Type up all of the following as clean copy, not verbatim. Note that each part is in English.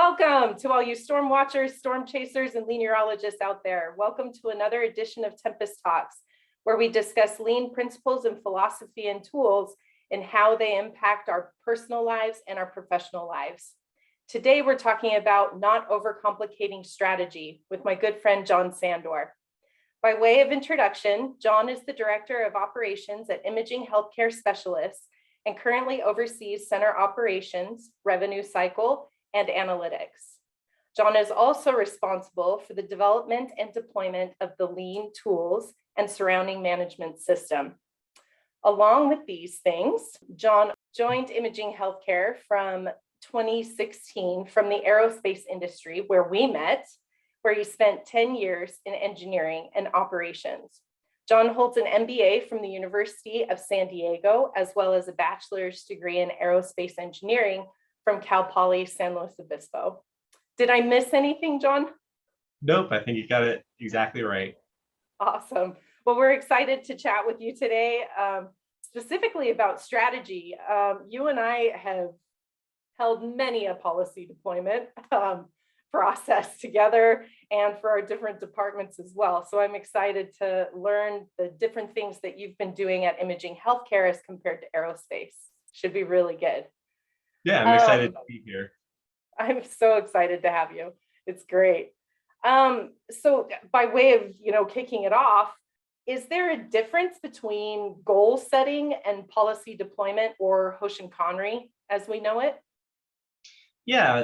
Welcome to all you storm watchers, storm chasers, and Leanierologists out there. Welcome to another edition of Tempest Talks, where we discuss lean principles and philosophy and tools and how they impact our personal lives and our professional lives. Today, we're talking about not overcomplicating strategy with my good friend, John Sandor. By way of introduction, John is the Director of Operations at Imaging Healthcare Specialists and currently oversees center operations, revenue cycle, and analytics. John is also responsible for the development and deployment of the lean tools and surrounding management system. Along with these things, John joined Imaging Healthcare from 2016 from the aerospace industry where we met, where he spent 10 years in engineering and operations. John holds an MBA from the University of San Diego, as well as a bachelor's degree in aerospace engineering from Cal Poly San Luis Obispo. Did I miss anything, John? Nope, I think you got it exactly right. Awesome. Well, we're excited to chat with you today, specifically about strategy. You and I have held many a policy deployment process together and for our different departments as well. So I'm excited to learn the different things that you've been doing at Imaging Healthcare as compared to aerospace. Should be really good. Yeah, I'm excited to be here. I'm so excited to have you. It's great. So by way of, kicking it off, is there a difference between goal setting and policy deployment, or Hoshin Kanri as we know it? Yeah,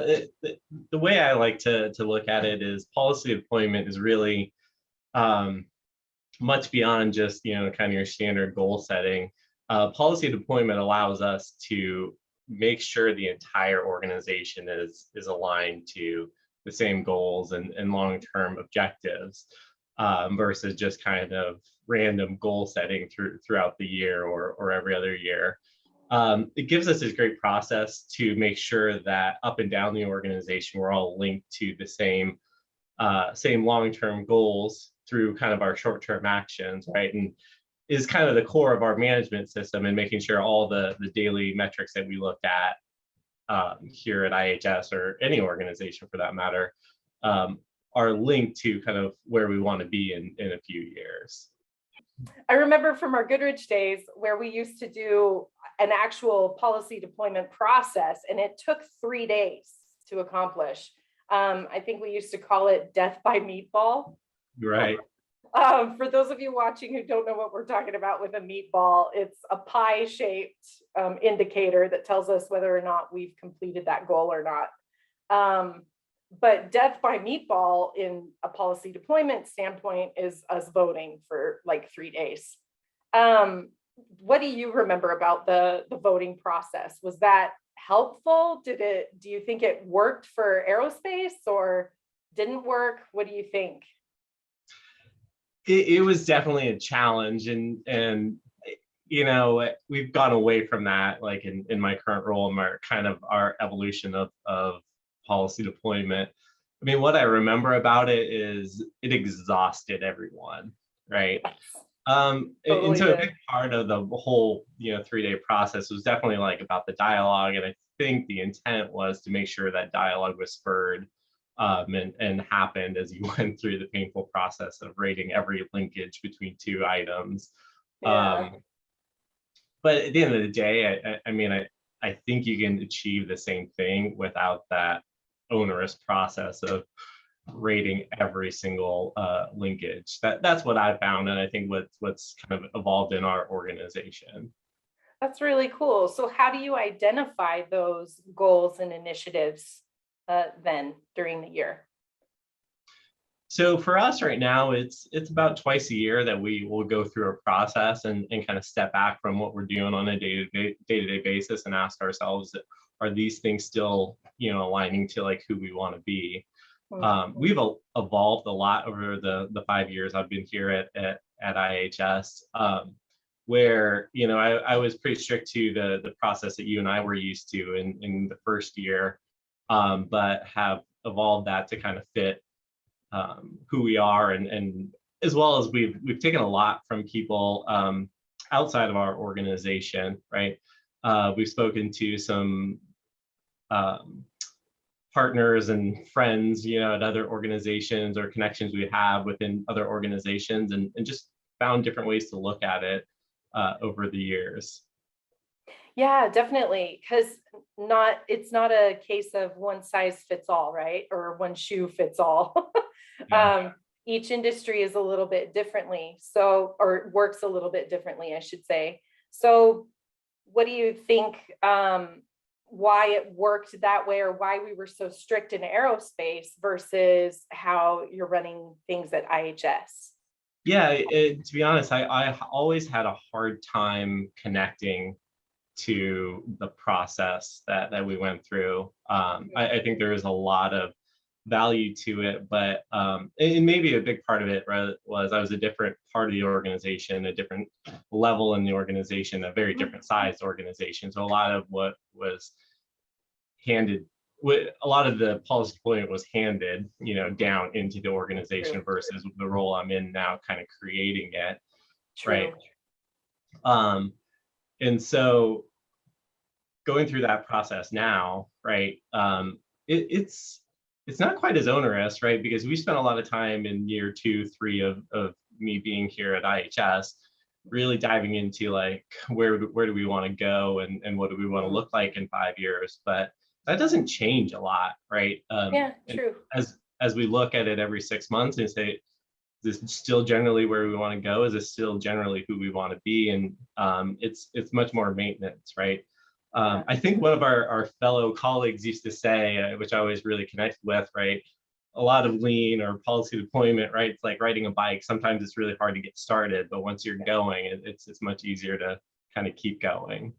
the way I like to look at it is policy deployment is really much beyond just, kind of your standard goal setting. Policy deployment allows us to make sure the entire organization is aligned to the same goals and long-term objectives versus just kind of random goal setting throughout the year or every other year. It gives us this great process to make sure that up and down the organization, we're all linked to the same long-term goals through kind of our short-term actions, right? And is kind of the core of our management system and making sure all the daily metrics that we look at here at IHS or any organization for that matter are linked to kind of where we want to be in a few years. I remember from our Goodrich days where we used to do an actual policy deployment process, and it took 3 days to accomplish. I think we used to call it death by meatball. Right. For those of you watching who don't know what we're talking about with a meatball, it's a pie-shaped indicator that tells us whether or not we've completed that goal or not. But death by meatball in a policy deployment standpoint is us voting for like 3 days. What do you remember about the voting process? Was that helpful? Do you think it worked for aerospace or didn't work? What do you think? It was definitely a challenge, and we've gone away from that, like in my current role and our evolution of policy deployment. I mean, what I remember about it is it exhausted everyone, right? Totally and so did. a big part of the whole 3-day process was definitely like about the dialogue, and I think the intent was to make sure that dialogue was spurred and happened as you went through the painful process of rating every linkage between two items. Yeah. But at the end of the day, I think you can achieve the same thing without that onerous process of rating every single linkage. That's what I found, and I think what's kind of evolved in our organization. That's really cool. So how do you identify those goals and initiatives then during the year? So for us right now, it's about twice a year that we will go through a process and kind of step back from what we're doing on a day-to-day basis and ask ourselves, are these things still aligning to like who we want to be? We've evolved a lot over the 5 years I've been here at IHS, where I was pretty strict to the process that you and I were used to in the first year, but have evolved that to kind of fit who we are, and as well as we've taken a lot from people outside of our organization, right? We've spoken to some partners and friends, at other organizations or connections we have within other organizations, and just found different ways to look at it over the years. Yeah, definitely. Because it's not a case of one size fits all, right? Or one shoe fits all. Yeah. Each industry is a little bit differently. So, or works a little bit differently, I should say. So what do you think, why it worked that way, or why we were so strict in aerospace versus how you're running things at IHS? Yeah, to be honest, I always had a hard time connecting to the process that we went through. I think there is a lot of value to it, but and maybe a big part of it was I was a different part of the organization, a different level in the organization, a very different sized organization. So a lot of what was handed, a lot of the policy deployment was handed, down into the organization versus the role I'm in now, kind of creating it, right? And so going through that process now, right? It's not quite as onerous, right? Because we spent a lot of time in year 2, 3 of me being here at IHS, really diving into like where do we want to go, and what do we want to look like in 5 years. But that doesn't change a lot, right? Yeah, true. As we look at it every 6 months and say, is this still generally where we want to go? Is this still generally who we want to be? And it's much more maintenance, right? I think one of our fellow colleagues used to say, which I always really connected with, right? A lot of lean or policy deployment, right? It's like riding a bike. Sometimes it's really hard to get started, but once you're going, it's much easier to kind of keep going.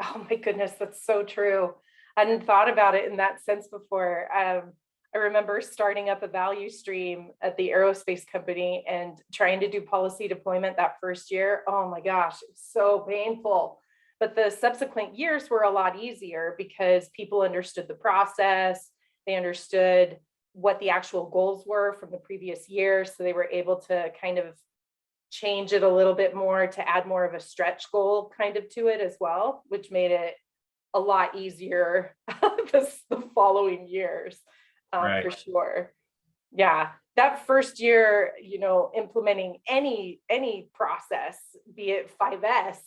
Oh my goodness, that's so true. I hadn't thought about it in that sense before. I remember starting up a value stream at the aerospace company and trying to do policy deployment that first year. Oh my gosh, it was so painful. But the subsequent years were a lot easier because people understood the process. They understood what the actual goals were from the previous year. So they were able to kind of change it a little bit more to add more of a stretch goal kind of to it as well, which made it a lot easier the following years, Right. for sure. Yeah, that first year, implementing any process, be it 5S,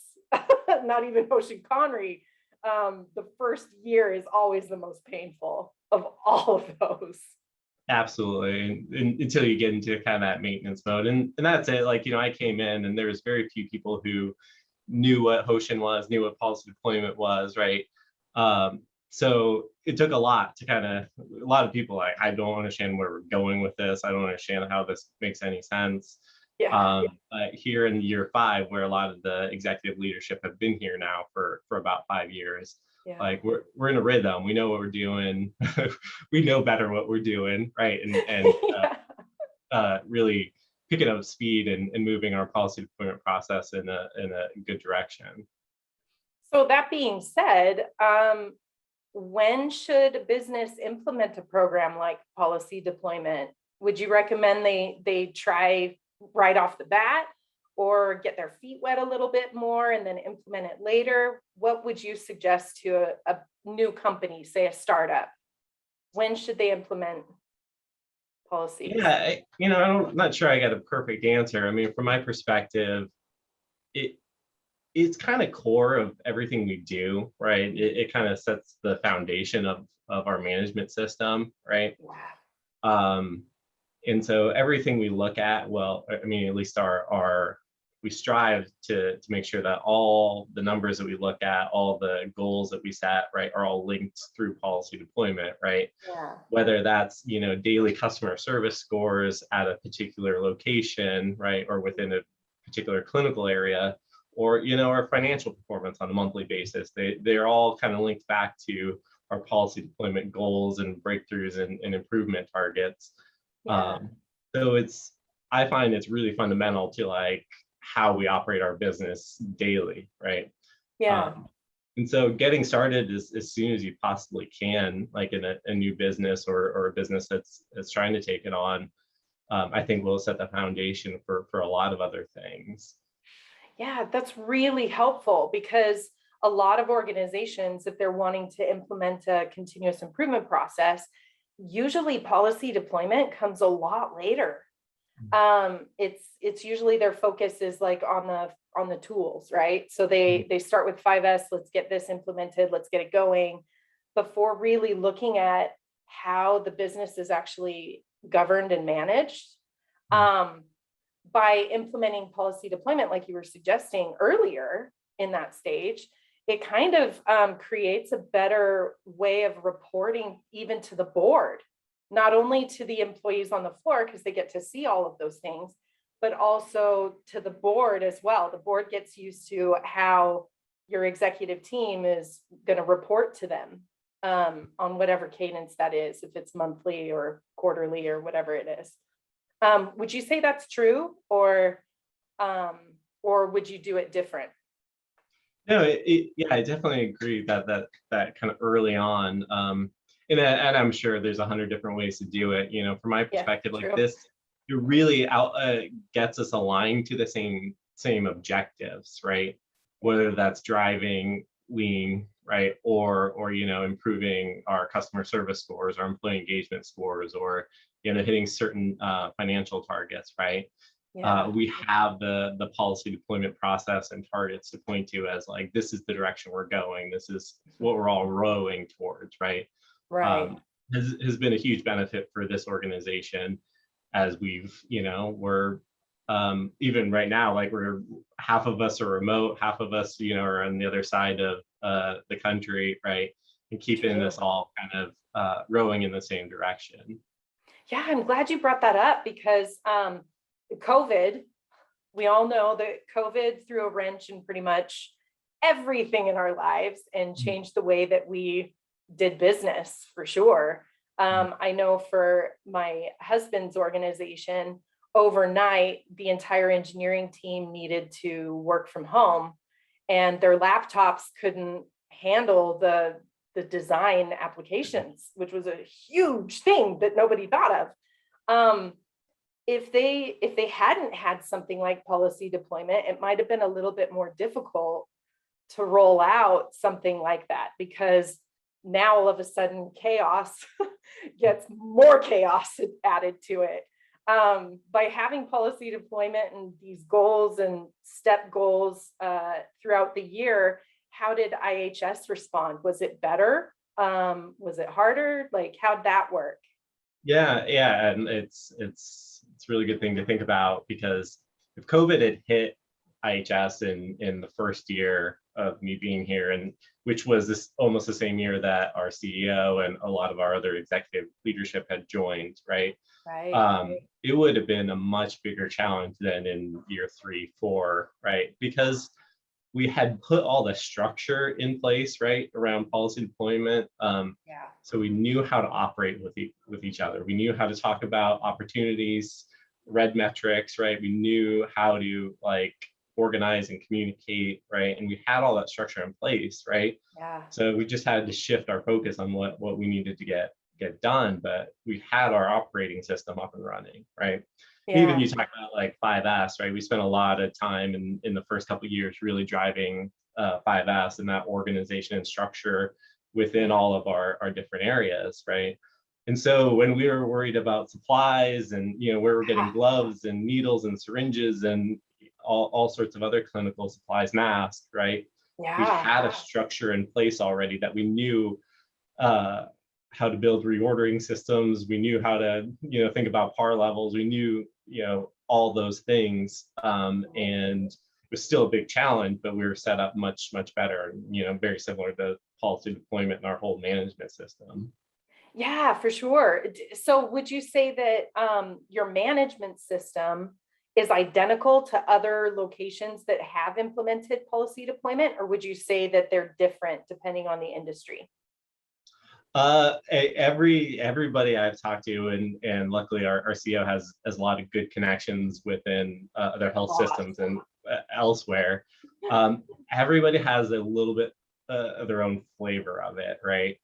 not even Hoshin Kanri, the first year is always the most painful of all of those. Absolutely. And until you get into kind of that maintenance mode. And that's it. Like, I came in and there was very few people who knew what Hoshin was, knew what policy deployment was, right? So it took a lot to a lot of people like, I don't understand where we're going with this. I don't understand how this makes any sense. Yeah. Here in year 5, where a lot of the executive leadership have been here now for about 5 years, Yeah. like we're in a rhythm. We know what we're doing. We know better what we're doing, right? And really picking up speed and moving our policy deployment process in a good direction. So that being said, when should a business implement a program like policy deployment? Would you recommend they try right off the bat, or get their feet wet a little bit more and then implement it later? What would you suggest to a new company, say a startup? When should they implement policies? Yeah, I'm not sure I got a perfect answer. I mean, from my perspective, it's kind of core of everything we do, right? It kind of sets the foundation of our management system, right? Yeah. And so everything we look at, well, I mean, at least we strive to make sure that all the numbers that we look at, all the goals that we set, right, are all linked through policy deployment, right? Yeah. Whether that's, daily customer service scores at a particular location, right, or within a particular clinical area, or, our financial performance on a monthly basis. They're all kind of linked back to our policy deployment goals and breakthroughs and improvement targets. Yeah. So I find it's really fundamental to like how we operate our business daily, right? Yeah. And so getting started as soon as you possibly can, like in a new business or a business that's trying to take it on, I think will set the foundation for a lot of other things. Yeah, that's really helpful because a lot of organizations, if they're wanting to implement a continuous improvement process, usually policy deployment comes a lot later. It's usually their focus is like on the tools, right? So they start with 5S, let's get this implemented, let's get it going, before really looking at how the business is actually governed and managed. By implementing policy deployment, like you were suggesting earlier in that stage, it kind of creates a better way of reporting even to the board, not only to the employees on the floor, because they get to see all of those things, but also to the board as well. The board gets used to how your executive team is going to report to them on whatever cadence that is, if it's monthly or quarterly or whatever it is. Would you say that's true, or would you do it different? No, yeah, I definitely agree that kind of early on, and I'm sure there's 100 different ways to do it. From my perspective, true. like this, it really gets us aligned to the same objectives, right? Whether that's driving lean, right, or improving our customer service scores, our employee engagement scores, or hitting certain financial targets, right? Yeah. We have the policy deployment process and targets to point to as like, this is the direction we're going. This is what we're all rowing towards, right? Right. Has been a huge benefit for this organization, as we're even right now, like we're half of us are remote, half of us, are on the other side of the country, right? And keeping True. us all kind of rowing in the same direction. Yeah, I'm glad you brought that up, because COVID, we all know that COVID threw a wrench in pretty much everything in our lives and changed the way that we did business, for sure. I know for my husband's organization, overnight, the entire engineering team needed to work from home, and their laptops couldn't handle the design applications, which was a huge thing that nobody thought of. If they hadn't had something like policy deployment, it might have been a little bit more difficult to roll out something like that, because now all of a sudden chaos gets more chaos added to it. By having policy deployment and these goals and step goals throughout the year, how did IHS respond? Was it better? Was it harder? Like, how'd that work? Yeah, and it's a really good thing to think about, because if COVID had hit IHS in the first year of me being here, and which was almost the same year that our CEO and a lot of our other executive leadership had joined, right? Right. It would have been a much bigger challenge than in year 3, 4, right? Because we had put all the structure in place, right, around policy deployment. Yeah. So we knew how to operate with each other. We knew how to talk about opportunities, red metrics, right? We knew how to like organize and communicate, right? And we had all that structure in place, right? Yeah. So we just had to shift our focus on what we needed to get done, but we had our operating system up and running, right? Even you talk about like 5S, right? We spent a lot of time in the first couple of years really driving 5S and that organization and structure within all of our different areas, right? And so when we were worried about supplies and where we're getting gloves and needles and syringes and all sorts of other clinical supplies, masks, right? Yeah. We had a structure in place already that we knew how to build reordering systems. We knew how to think about par levels. We knew all those things, and it was still a big challenge, but we were set up much better. Very similar to policy deployment in our whole management system. Yeah, for sure. So would you say that your management system is identical to other locations that have implemented policy deployment, or would you say that they're different depending on the industry? Everybody I've talked to, and luckily our CEO has a lot of good connections within other health systems and elsewhere. Everybody has a little bit of their own flavor of it, right?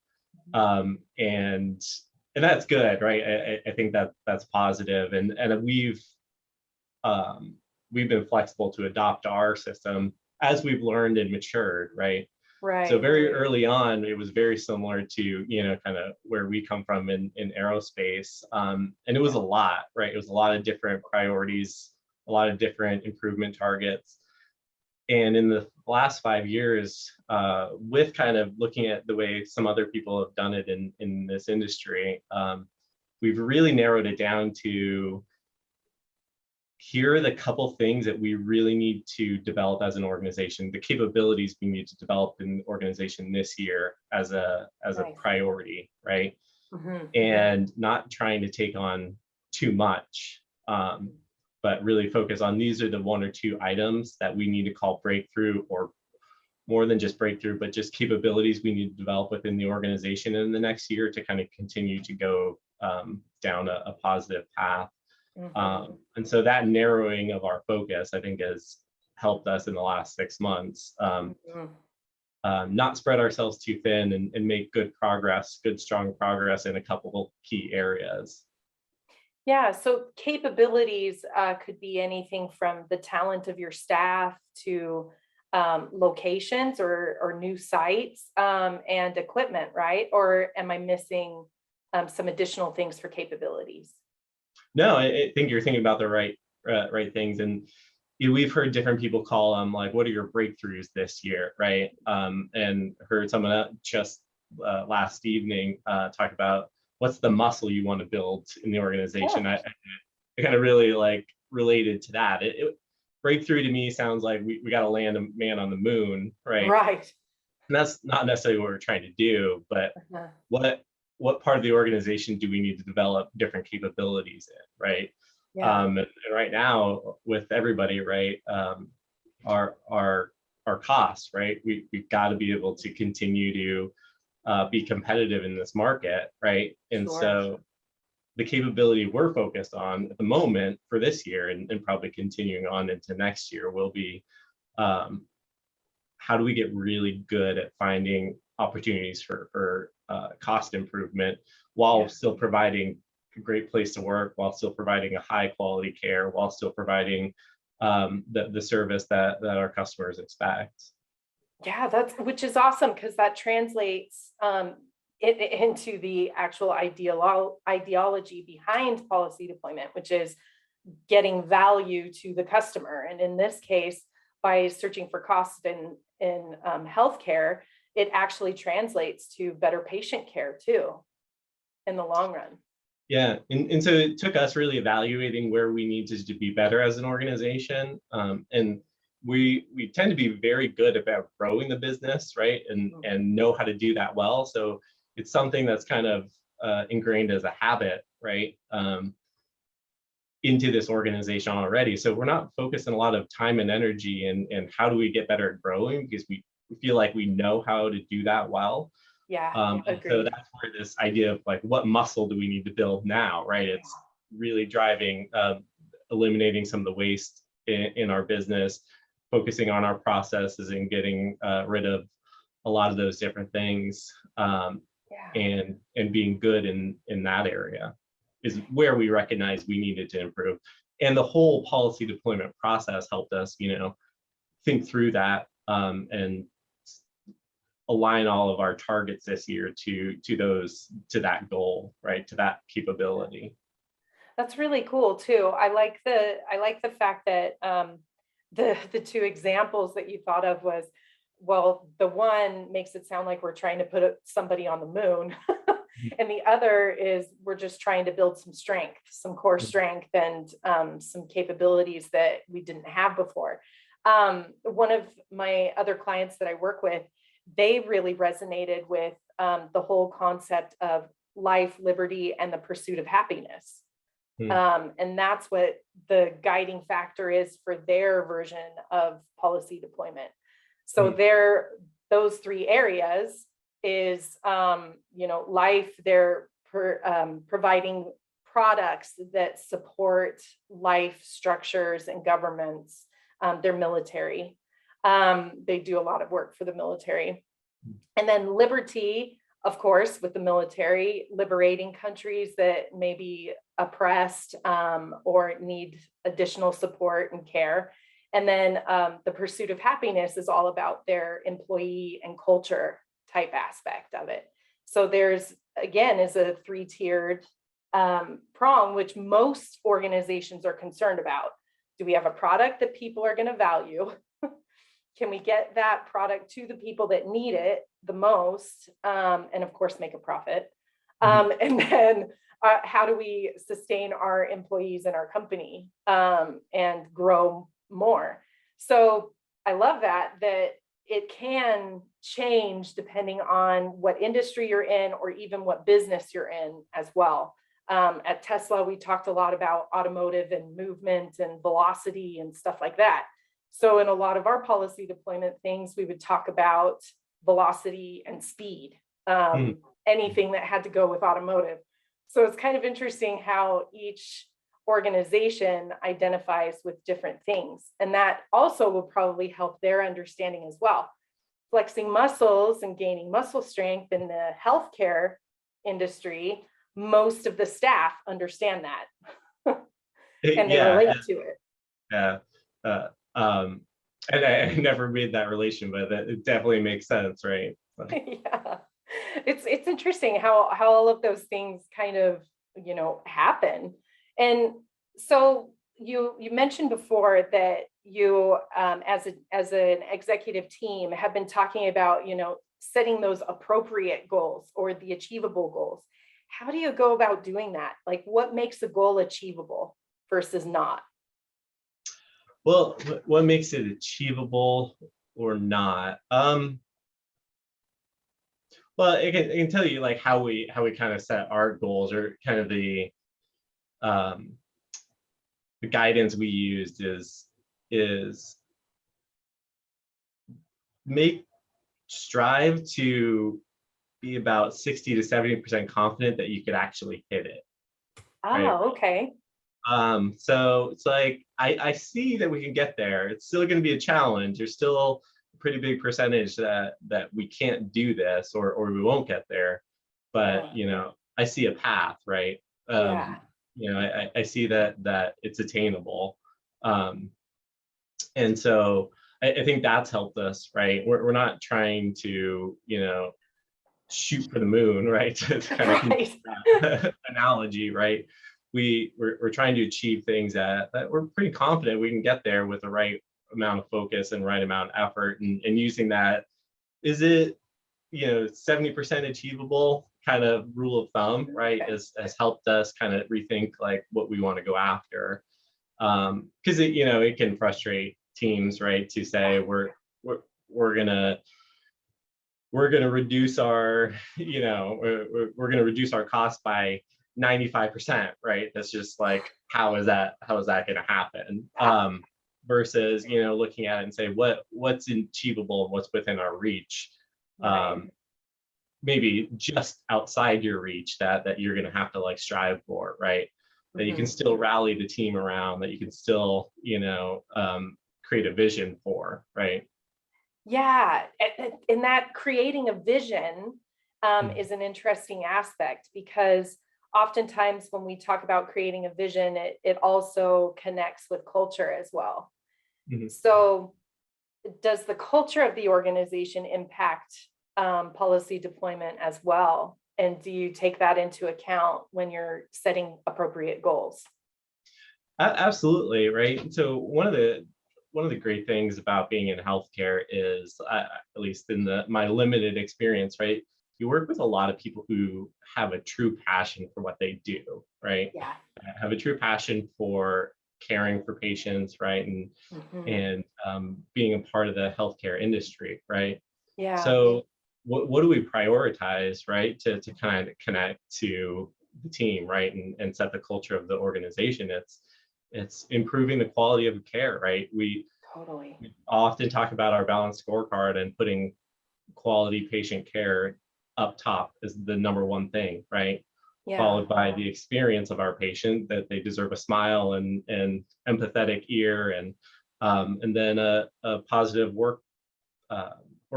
And that's good, right? I think that's positive, and we've been flexible to adopt our system as we've learned and matured, right? Right. So very early on, it was very similar to, kind of where we come from in aerospace. And it was a lot, right? It was a lot of different priorities, a lot of different improvement targets. And in the last 5 years, with kind of looking at the way some other people have done it in this industry, we've really narrowed it down to, here are the couple things that we really need to develop as an organization, the capabilities we need to develop in the organization this year as a priority, right? And not trying to take on too much, but really focus on, these are the one or two items that we need to call breakthrough, or more than just breakthrough, but just capabilities we need to develop within the organization in the next year to kind of continue to go down a positive path. And so that narrowing of our focus, I think, has helped us in the last 6 months, not spread ourselves too thin, and make good strong progress in a couple of key areas. Yeah, so capabilities could be anything from the talent of your staff to locations or new sites and equipment, right? Or am I missing some additional things for capabilities? No, I think you're thinking about the right things. And we've heard different people call them, like, what are your breakthroughs this year, right? And heard someone just last evening talk about, what's the muscle you want to build in the organization. I kind of really related to that. Breakthrough to me sounds like we got to land a man on the moon, right? Right. And that's not necessarily what we're trying to do, but what part of the organization do we need to develop different capabilities in, right? And right now, with everybody, right, our costs, right, we've got to be able to continue to be competitive in this market, right? And so the capability we're focused on at the moment for this year, and probably continuing on into next year, will be, how do we get really good at finding opportunities for cost improvement, while still providing a great place to work, while still providing a high quality care, while still providing the service that our customers expect. Yeah, which is awesome, because that translates into the actual ideology behind policy deployment, which is getting value to the customer. And in this case, by searching for cost in healthcare, it actually translates to better patient care too, in the long run. Yeah, and so it took us really evaluating where we needed to be better as an organization, and we tend to be very good about growing the business, right, and know how to do that well. So it's something that's kind of ingrained as a habit, right, into this organization already. So we're not focusing a lot of time and energy and how do we get better at growing, because we feel like we know how to do that well. And so that's where this idea of, like, what muscle do we need to build now, right? It's really driving, eliminating some of the waste in our business, focusing on our processes, and getting rid of a lot of those different things, and being good in that area is where we recognize we needed to improve. And the whole policy deployment process helped us, think through that, and align all of our targets this year to that goal, right, to that capability. That's really cool too. I like the fact that the two examples that you thought of was, well, the one makes it sound like we're trying to put somebody on the moon, and the other is we're just trying to build some strength, some core strength, and some capabilities that we didn't have before. One of my other clients that I work with, they really resonated with the whole concept of life, liberty, and the pursuit of happiness. And that's what the guiding factor is for their version of policy deployment. So those three areas is, life, they're providing products that support life structures and governments. They're military. They do a lot of work for the military. And then liberty, of course, with the military, liberating countries that may be oppressed or need additional support and care. And then the pursuit of happiness is all about their employee and culture type aspect of it. So there's, again, is a 3-tiered prong, which most organizations are concerned about. Do we have a product that people are going to value? Can we get that product to the people that need it the most? And of course, make a profit. And then how do we sustain our employees in our company and grow more? So I love that it can change depending on what industry you're in or even what business you're in as well. At Tesla, we talked a lot about automotive and movement and velocity and stuff like that. So in a lot of our policy deployment things, we would talk about velocity and speed, anything that had to go with automotive. So it's kind of interesting how each organization identifies with different things. And that also will probably help their understanding as well. Flexing muscles and gaining muscle strength in the healthcare industry, most of the staff understand that and they relate to it. Yeah. And I never made that relation, but it definitely makes sense, right? Yeah. It's interesting how all of those things kind of, happen. And so you mentioned before that you, as an executive team, have been talking about, setting those appropriate goals or the achievable goals. How do you go about doing that? Like, what makes a goal achievable versus not? Well, what makes it achievable or not? Well, I can tell you like how we kind of set our goals, or kind of the guidance we used is strive to be about 60 to 70% confident that you could actually hit it. Oh, right? okay. So it's like I see that we can get there. It's still going to be a challenge. There's still a pretty big percentage that we can't do this, or we won't get there. But I see a path, right? Yeah. I see that it's attainable. And so I think that's helped us, right? We're not trying to, shoot for the moon, right? To kind of Right. that analogy, right? We're trying to achieve things that we're pretty confident we can get there with the right amount of focus and right amount of effort, and using that. Is it 70% achievable kind of rule of thumb, right? Has helped us kind of rethink like what we want to go after, because it can frustrate teams, right? To say we're gonna reduce our we're gonna reduce our cost by 95%, right? That's just like, how is that gonna happen? Versus looking at it and say what's achievable and what's within our reach. Right. Maybe just outside your reach that you're gonna have to like strive for, right? That you can still rally the team around, that you can still create a vision for, right? Yeah, and that creating a vision is an interesting aspect, because oftentimes when we talk about creating a vision, it also connects with culture as well. So does the culture of the organization impact policy deployment as well? And do you take that into account when you're setting appropriate goals? Absolutely, right? So one of the great things about being in healthcare is, at least in my limited experience, right? You work with a lot of people who have a true passion for what they do, right? Yeah. Have a true passion for caring for patients, right? And being a part of the healthcare industry, right? Yeah. So what do we prioritize, right? To kind of connect to the team, right? And set the culture of the organization. It's improving the quality of care, right? We often talk about our balanced scorecard and putting quality patient care up top as the number one thing, right? Yeah. Followed by the experience of our patient, that they deserve a smile and empathetic ear, and then a positive work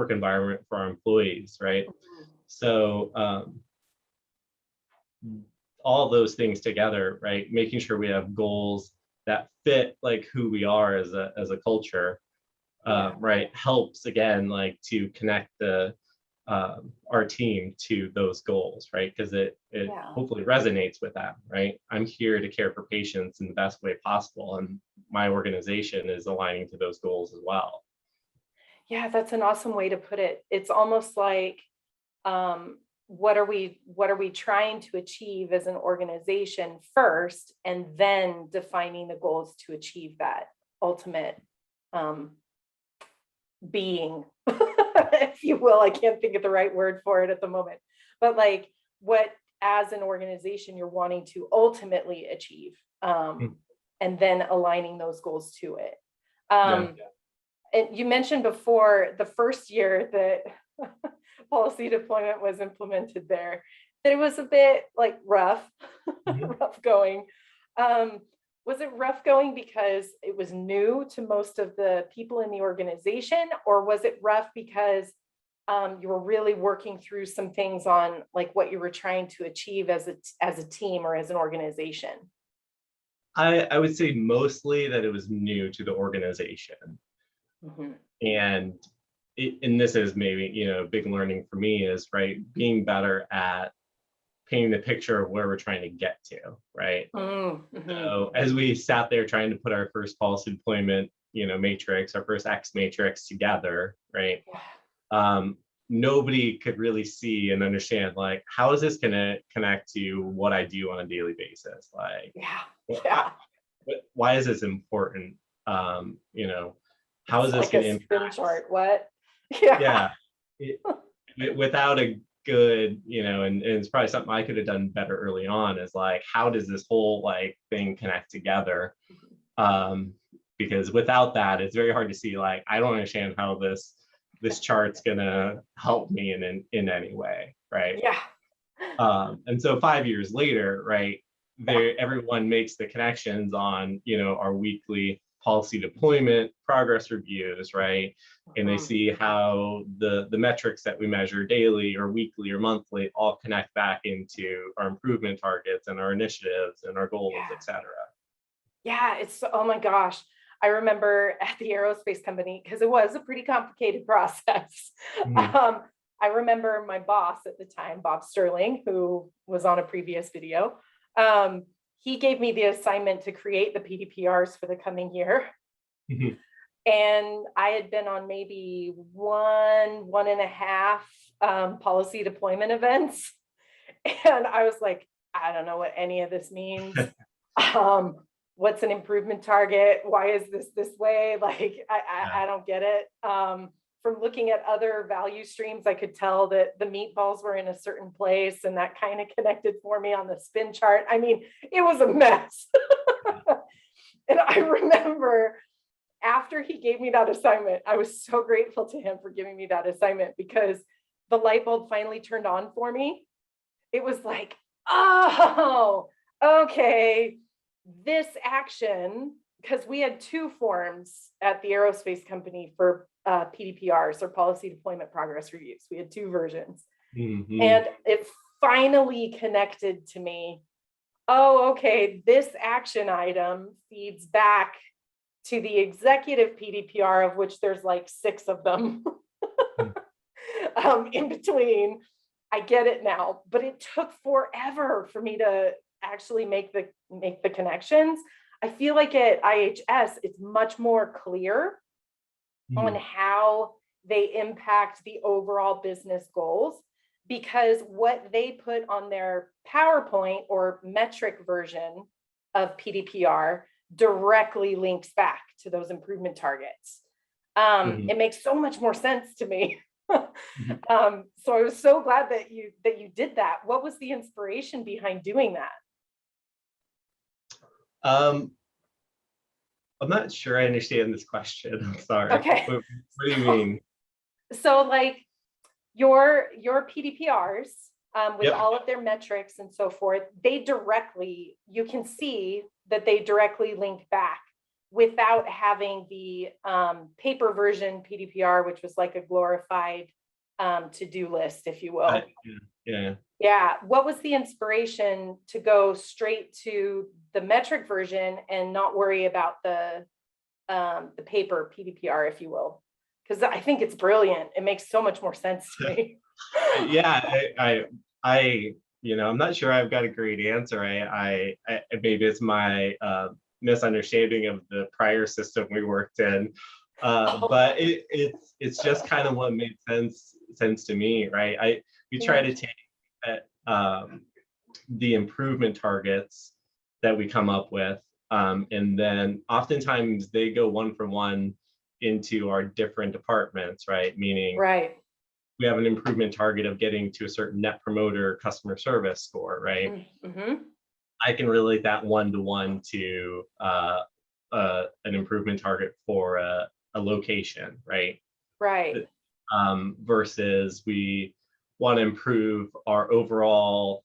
environment for our employees, right? So all those things together, right? Making sure we have goals that fit like who we are as a culture, right, helps again like to connect the our team to those goals, right? Because it hopefully resonates with them, right? I'm here to care for patients in the best way possible, and my organization is aligning to those goals as well. Yeah, that's an awesome way to put it. It's almost like, what are we trying to achieve as an organization first, and then defining the goals to achieve that ultimate being, if you will. I can't think of the right word for it at the moment, but like what as an organization you're wanting to ultimately achieve, and then aligning those goals to it. And you mentioned before the first year that policy deployment was implemented there, that it was a bit like rough, rough going. Was it rough going because it was new to most of the people in the organization, or was it rough because you were really working through some things on like what you were trying to achieve as a team or as an organization? I would say mostly that it was new to the organization. And this is maybe, a big learning for me is, right, being better at painting the picture of where we're trying to get to, right? So as we sat there trying to put our first policy deployment, matrix, our first X matrix together, right? Nobody could really see and understand, like, how is this going to connect to what I do on a daily basis? Like, why is this important? How is this going to impact? Chart, what? Without a good, and it's probably something I could have done better early on, is like, how does this whole like thing connect together? Because without that, it's very hard to see, like, I don't understand how this chart's gonna help me in any way, right? And so 5 years later, right, everyone makes the connections on, our weekly policy deployment progress reviews, right? And they see how the metrics that we measure daily or weekly or monthly all connect back into our improvement targets and our initiatives and our goals, et cetera. Yeah, oh my gosh. I remember at the aerospace company, because it was a pretty complicated process. I remember my boss at the time, Bob Sterling, who was on a previous video, he gave me the assignment to create the PDPRs for the coming year. And I had been on maybe one and a half policy deployment events. And I was like, I don't know what any of this means. What's an improvement target? Why is this way? Like, I don't get it. From looking at other value streams, I could tell that the meatballs were in a certain place, and that kind of connected for me on the spin chart. I mean, it was a mess. And I remember after he gave me that assignment, I was so grateful to him for giving me that assignment, because the light bulb finally turned on for me. It was like, oh, okay, this action, because we had two forms at the aerospace company for PDPRs, or policy deployment progress reviews. We had two versions. And it finally connected to me. Oh, okay, this action item feeds back to the executive PDPR, of which there's like 6 of them in between. I get it now, but it took forever for me to actually make the connections. I feel like at IHS, it's much more clear on how they impact the overall business goals, because what they put on their PowerPoint or metric version of PDPR directly links back to those improvement targets. It makes so much more sense to me. So I was so glad that you did that. What was the inspiration behind doing that? I'm not sure I understand this question. I'm sorry. Okay. What do you mean? So like your PDPRs, with all of their metrics and so forth, you can see that they directly link back without having the paper version PDPR, which was like a glorified to-do list, if you will. Yeah. Yeah. What was the inspiration to go straight to the metric version and not worry about the paper PDPR, if you will? Because I think it's brilliant. It makes so much more sense to me. Yeah, I'm not sure I've got a great answer. I maybe it's my misunderstanding of the prior system we worked in, but it's just kind of what made sense to me, right? We try to take the improvement targets that we come up with, and then oftentimes they go one for one into our different departments, right? Meaning, right. we have an improvement target of getting to a certain net promoter customer service score, right? Mm-hmm. I can relate that one-to-one to an improvement target for a location, right? Right. Versus we want to improve our overall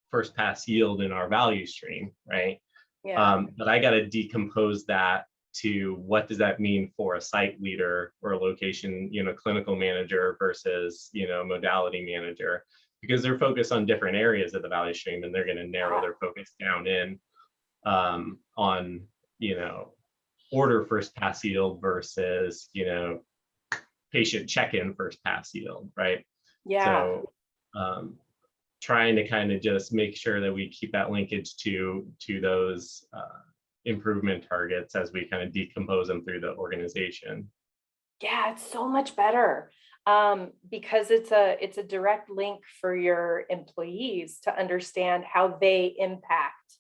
first pass yield in our value stream, right? Yeah. But I got to decompose that to what does that mean for a site leader or a location, clinical manager versus, modality manager, because they're focused on different areas of the value stream, and they're going to narrow their focus down in on, order first pass yield versus, patient check-in first pass yield, right? Yeah. So trying to kind of just make sure that we keep that linkage to those improvement targets as we kind of decompose them through the organization. Yeah, it's so much better, because it's a direct link for your employees to understand how they impact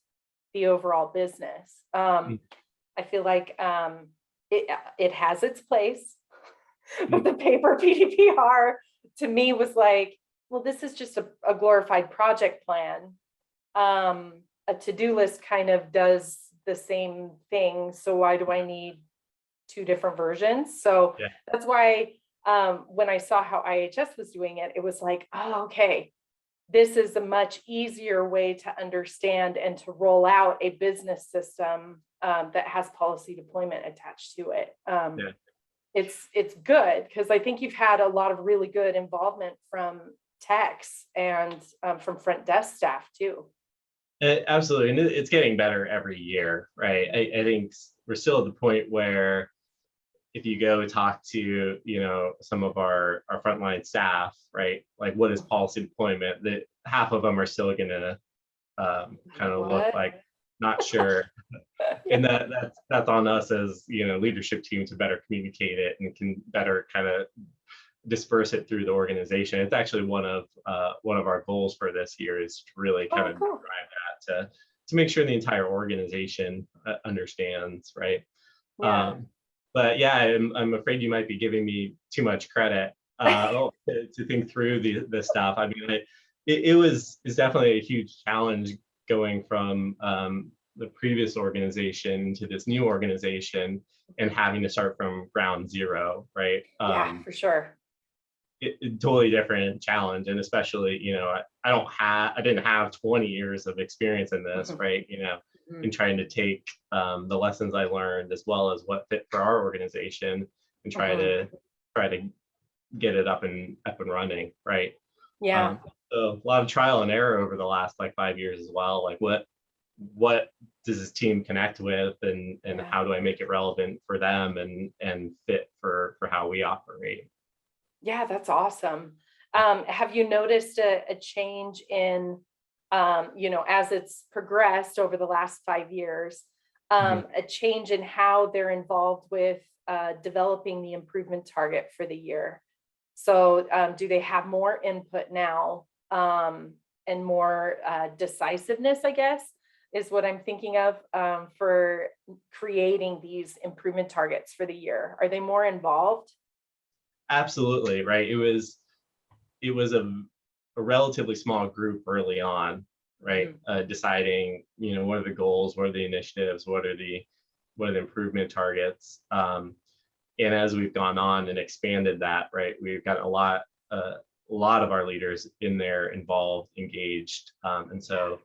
the overall business. I feel like it has its place, but the paper PDPR to me was like, well, this is just a glorified project plan. A to-do list kind of does the same thing. So why do I need two different versions? So that's why when I saw how IHS was doing it, it was like, oh, okay, this is a much easier way to understand and to roll out a business system that has policy deployment attached to it. It's good because I think you've had a lot of really good involvement from techs and from front desk staff too. Absolutely, and it's getting better every year, right? I think we're still at the point where if you go talk to some of our frontline staff, right, like what is policy deployment, that half of them are still going to kind of look like not sure. And that's on us as leadership team to better communicate it and can better kind of disperse it through the organization. It's actually one of our goals for this year is to really kind of drive that to make sure the entire organization understands, right? But yeah, I'm afraid you might be giving me too much credit to think through the stuff. I mean, it's definitely a huge challenge going from the previous organization to this new organization and having to start from ground zero, right? Yeah, for sure. It totally different challenge, and especially I didn't have 20 years of experience in this, right? In trying to take the lessons I learned as well as what fit for our organization and try to get it up and running, right? Yeah. So a lot of trial and error over the last 5 years as well. Like what does this team connect with, and how do I make it relevant for them and fit for how we operate? Yeah, that's awesome. Have you noticed a change in, as it's progressed over the last 5 years, a change in how they're involved with developing the improvement target for the year? So do they have more input now and more decisiveness, I guess, is what I'm thinking of for creating these improvement targets for the year? Are they more involved? Absolutely, right. It was a relatively small group early on, right? Deciding, what are the goals, what are the initiatives, what are the improvement targets. And as we've gone on and expanded that, right, we've got a lot of our leaders in there involved, engaged. And so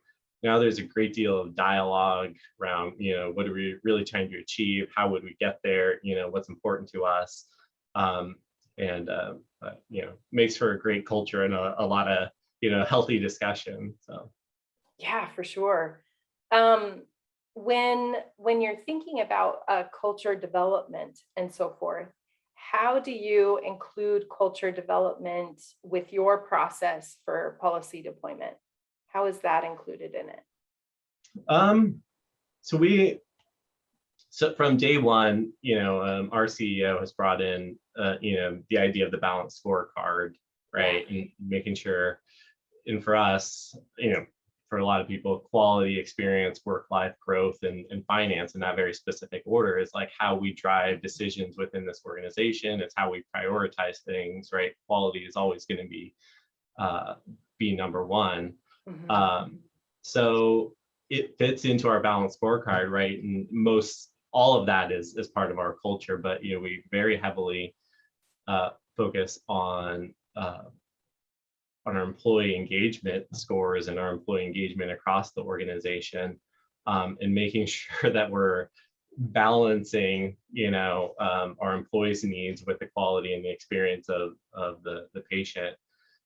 now there's a great deal of dialogue around, what are we really trying to achieve? How would we get there? What's important to us? makes for a great culture and a lot of, healthy discussion. So. Yeah, for sure. When you're thinking about culture development and so forth, how do you include culture development with your process for policy deployment? How is that included in it? So from day one, our CEO has brought in, the idea of the balanced scorecard, right? Yeah. And making sure, and for us, for a lot of people, quality, experience, work-life growth, and finance in that very specific order is like how we drive decisions within this organization. It's how we prioritize things, right? Quality is always going to be number one. Mhm. So it fits into our balanced scorecard, right? And all of that is part of our culture, but we very heavily focus on our employee engagement scores and our employee engagement across the organization, and making sure that we're balancing, our employees' needs with the quality and the experience of the patient.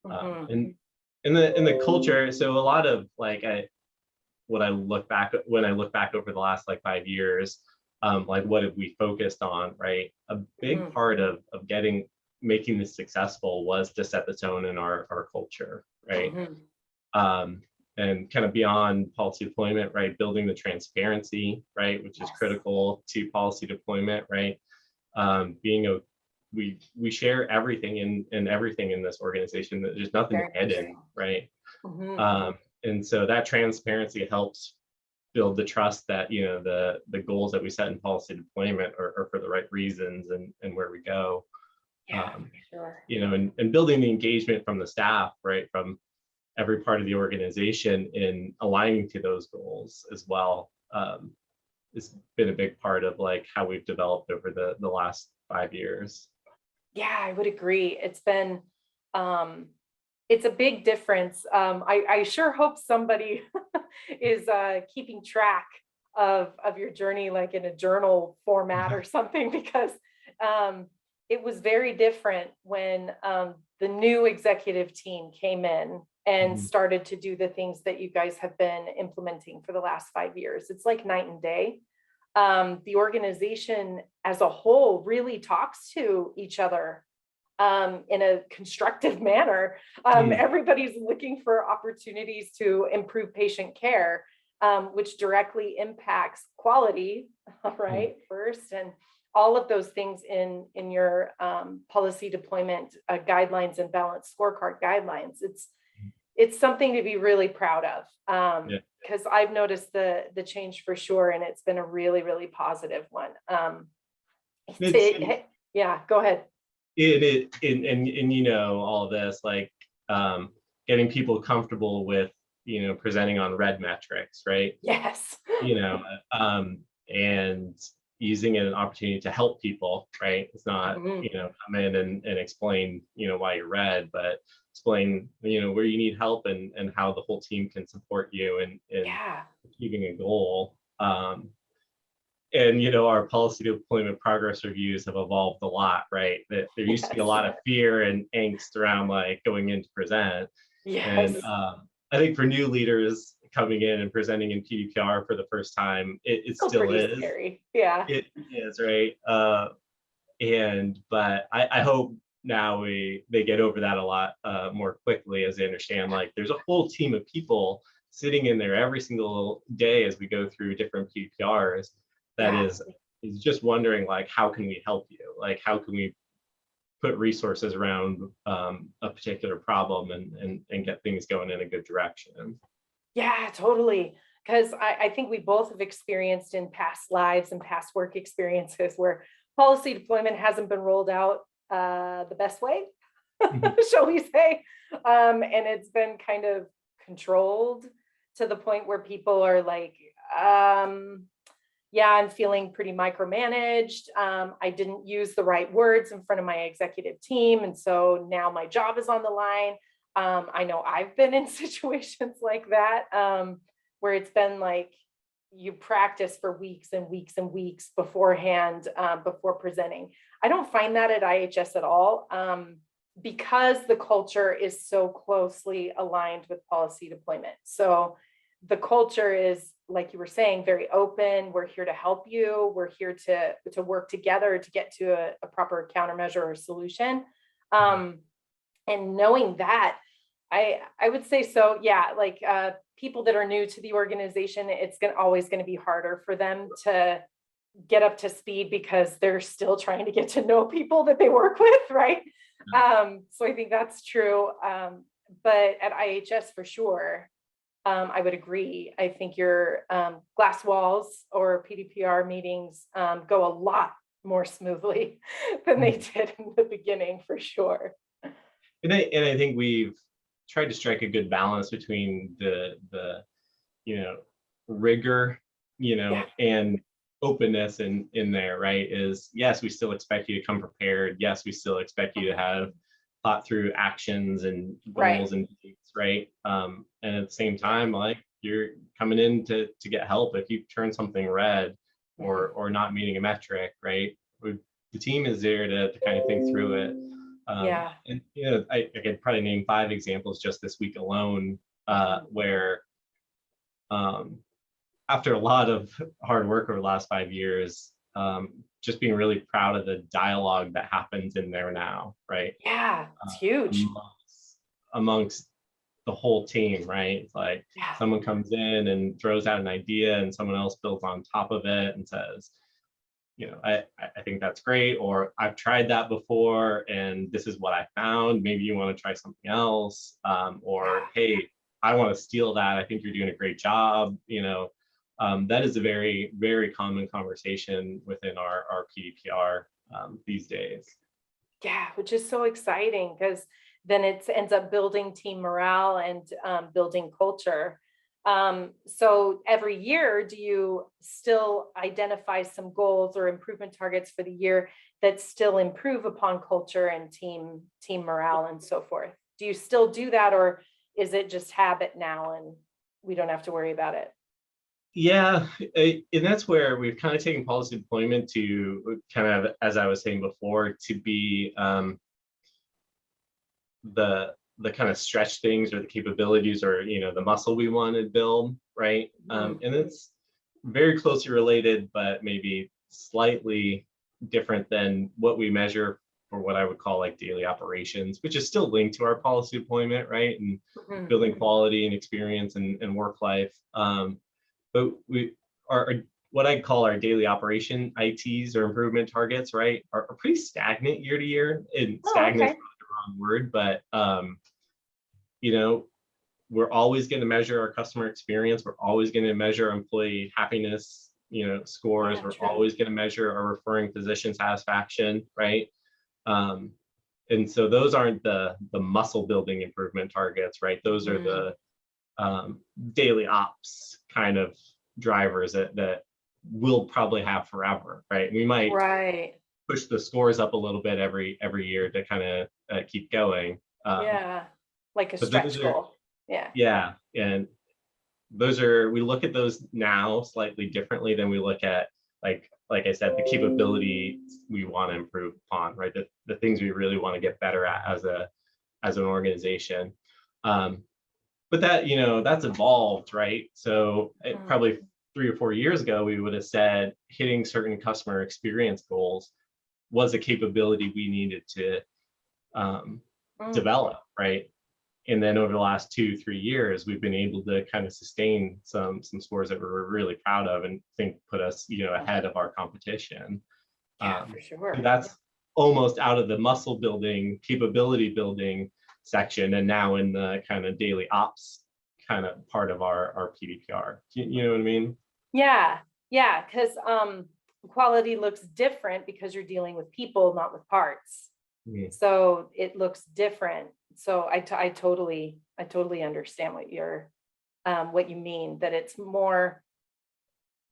Mhm. And in the culture, so a lot of when I look back over the last 5 years, what have we focused on, right? A big Mhm. part of making this successful was to set the tone in our culture, right? Mhm. And kind of beyond policy deployment, right? Building the transparency, right, which is Yes. critical to policy deployment, right? We share everything and everything in this organization. There's nothing Very much hidden, so. right? Mhm. And so that transparency helps build the trust that the goals that we set in policy deployment are for the right reasons and where we go. Yeah, for sure. And building the engagement from the staff, right, from every part of the organization in aligning to those goals as well, has been a big part of how we've developed over the last 5 years. Yeah, I would agree. It's a big difference. I sure hope somebody is keeping track of your journey, like in a journal format or something, because it was very different when the new executive team came in and Mhm. started to do the things that you guys have been implementing for the last 5 years. It's like night and day. The organization as a whole really talks to each other in a constructive manner. Everybody's looking for opportunities to improve patient care, which directly impacts quality, right? First, and all of those things in your policy deployment guidelines and balanced scorecard guidelines. It's something to be really proud of, Yeah. because I've noticed the change for sure, and it's been a really, really positive one. It's Yeah, go ahead. and all of this, getting people comfortable with presenting on red metrics, right? Yes. you know and using it as an opportunity to help people, right? It's not Mhm. come in and explain why you're red, but explain where you need help and how the whole team can support you in Yeah. achieving a goal. And our policy deployment progress reviews have evolved a lot, right? That there used to be a Yes. lot of fear and angst around going in to present. And Yes. I think for new leaders coming in and presenting in PDPR for the first time, it Still still pretty is. scary. Yeah. It is, right? But I hope now they get over that a lot more quickly as they understand there's a whole team of people sitting in there every single day as we go through different PDPRs that Yeah. is just wondering how can we help you? How can we put resources around a particular problem and get things going in a good direction? Yeah, totally. Because I think we both have experienced in past lives and past work experiences where policy deployment hasn't been rolled out the best way, Mhm. shall we say. And it's been kind of controlled to the point where people are like, yeah, I'm feeling pretty micromanaged. I didn't use the right words in front of my executive team. And so now my job is on the line. I know I've been in situations like that, where it's been like you practice for weeks and weeks and weeks beforehand, before presenting. I don't find that at IHS at all, because the culture is so closely aligned with policy deployment. So the culture is, like you were saying, very open. We're here to help you. We're here to work together to get to a proper countermeasure or solution. And knowing that, I would say so, yeah, like people that are new to the organization, it's always going to be harder for them to get up to speed because they're still trying to get to know people that they work with, right? So I think that's true. But at IHS, for sure, I would agree. I think your glass walls or PDPR meetings go a lot more smoothly than they did in the beginning, for sure. And I think we've tried to strike a good balance between the rigor, and openness in there, right? Is yes, we still expect you to come prepared. Yes, we still expect you to have thought through actions and goals and dates, right? And at the same time, like, you're coming in to get help if you turn something red or not meeting a metric, right? The team is there to kind of think through it. And I could probably name 5 examples just this week alone, where after a lot of hard work over the last 5 years, just being really proud of the dialogue that happens in there now, right? Yeah, it's huge. Amongst the whole team, right? It's like someone comes in and throws out an idea and someone else builds on top of it and says, I think that's great, or I've tried that before and this is what I found. Maybe you want to try something else, or hey, I want to steal that. I think you're doing a great job. That is a very, very common conversation within our PDPR these days. Yeah, which is so exciting because then it ends up building team morale and building culture. So every year, do you still identify some goals or improvement targets for the year that still improve upon culture and team morale and so forth? Do you still do that, or is it just habit now and we don't have to worry about it? Yeah, and that's where we've kind of taken policy deployment to kind of, as I was saying before, to be the kind of stretch things or the capabilities or the muscle we want to build, right? And it's very closely related, but maybe slightly different than what we measure for what I would call like daily operations, which is still linked to our policy deployment, right? And building quality and experience and work life. But we are what I call our daily operation ITs or improvement targets, right, are pretty stagnant year to year. And stagnant is the wrong word, but we're always going to measure our customer experience. We're always going to measure employee happiness, scores. We're always going to measure our referring physician satisfaction, right? And so those aren't the muscle building improvement targets, right? Those are the daily ops kind of drivers that we'll probably have forever, right? We might push the scores up a little bit every year to kind of keep going. Like a stretch goal. And we look at those now slightly differently than we look at, like I said, the capability we want to improve upon, right? The things we really want to get better at as an organization. But that's evolved, right? So probably 3 or 4 years ago, we would have said hitting certain customer experience goals was a capability we needed to develop, right? And then over the last 2-3 years, we've been able to kind of sustain some scores that we're really proud of and think put us, ahead of our competition. For sure. That's almost out of the muscle building, capability building section, and now in the kind of daily ops kind of part of our PDPR. You know what I mean? Yeah, because quality looks different because you're dealing with people, not with parts. So it looks different. So I totally understand what you mean, that it's more,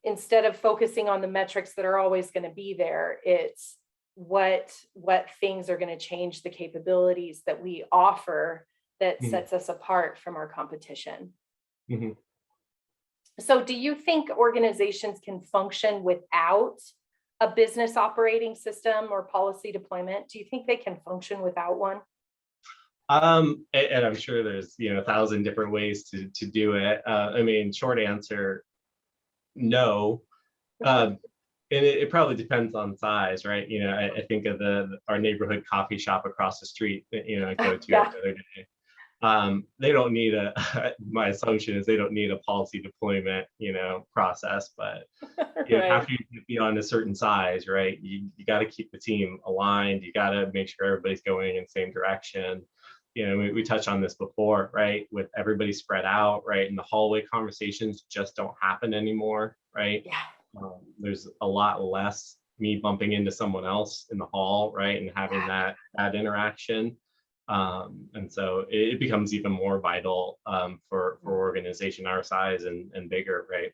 instead of focusing on the metrics that are always going to be there, it's what things are going to change the capabilities that we offer that sets us apart from our competition. So do you think organizations can function without a business operating system or policy deployment? Do you think they can function without one? And I'm sure there's, 1,000 different ways to do it. I mean, short answer, no. Um, and it probably depends on size, right? I think of our neighborhood coffee shop across the street that, I go to Yeah. every other day. They don't need my assumption is they don't need a policy deployment, process, but Right. after you get beyond a certain size, right, you got to keep the team aligned. You got to make sure everybody's going in the same direction. We touched on this before, right, with everybody spread out, right, and the hallway conversations just don't happen anymore, right? Yeah. There's a lot less me bumping into someone else in the hall, right, and having that interaction. And so it becomes even more vital for organization our size and bigger, right?